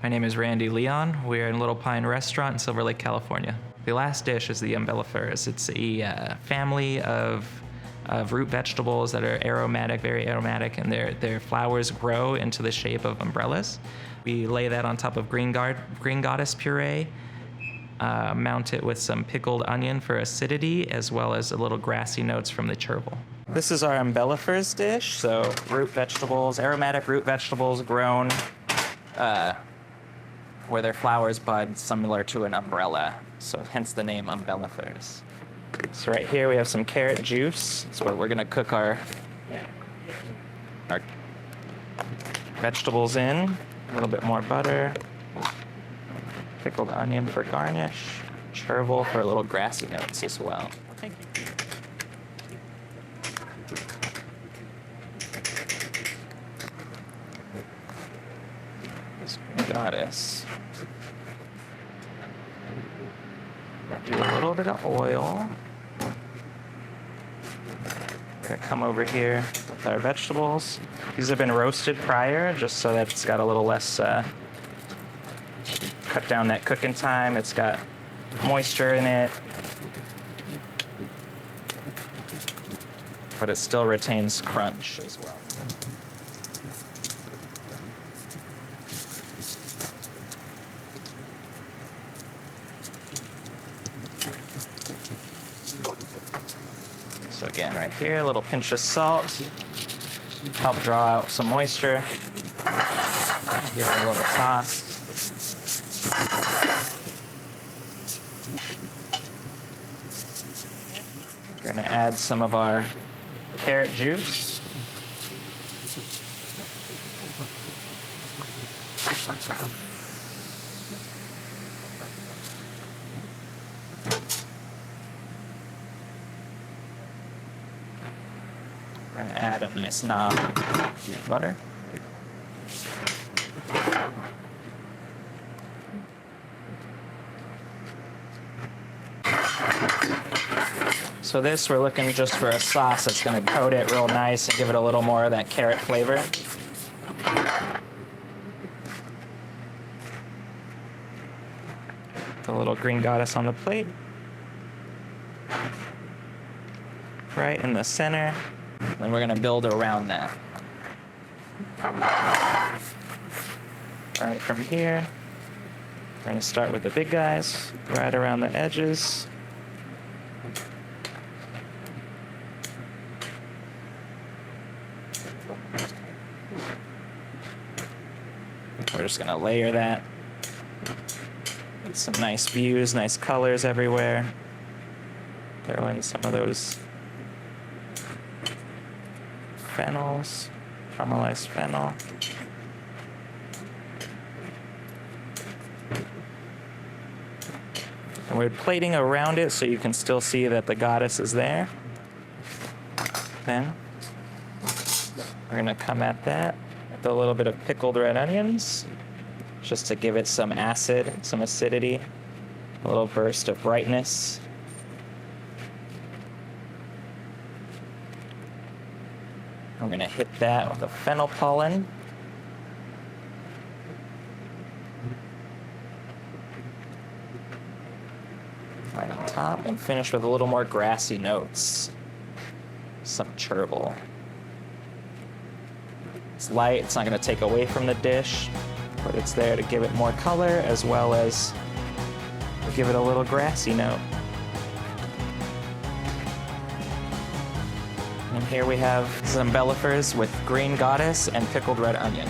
My name is Randy Leon. We're in Little Pine Restaurant in Silver Lake, California. The last dish is the Umbellifers. It's a family of root vegetables that are aromatic, very aromatic, and their flowers grow into the shape of umbrellas. We lay that on top of green goddess puree, mount it with some pickled onion for acidity, as well as a little grassy notes from the chervil. This is our Umbellifers dish, so root vegetables, aromatic root vegetables grown where their flowers bud similar to an umbrella, so hence the name Umbellifers. So right here we have some carrot juice. That's what we're gonna cook our vegetables in. A little bit more butter. Pickled onion for garnish. Chervil for a little grassy notes as well. Thank you. This goddess. Do a little bit of oil. We're gonna come over here with our vegetables. These have been roasted prior, just so that it's got a little less, cut down that cooking time. It's got moisture in it, but it still retains crunch as well. So again, right here, a little pinch of salt, help draw out some moisture. Give it a little toss. We're gonna add some of our carrot juice. We're gonna add a nice knob of butter. So this, we're looking just for a sauce that's gonna coat it real nice and give it a little more of that carrot flavor. The little green goddess on the plate. Right in the center. Then we're gonna build around that. Right from here, we're gonna start with the big guys, right around the edges. We're just gonna layer that. Get some nice views, nice colors everywhere. Throw in some of those fennels, caramelized fennel. And we're plating around it so you can still see that the goddess is there. Then we're gonna come at that with a little bit of pickled red onions, just to give it some acid, some acidity, a little burst of brightness. We're gonna hit that with a fennel pollen. Right on top, and finish with a little more grassy notes. Some chervil. It's light, it's not gonna take away from the dish, but it's there to give it more color as well as give it a little grassy note. And here we have some Umbellifers with green goddess and pickled red onion.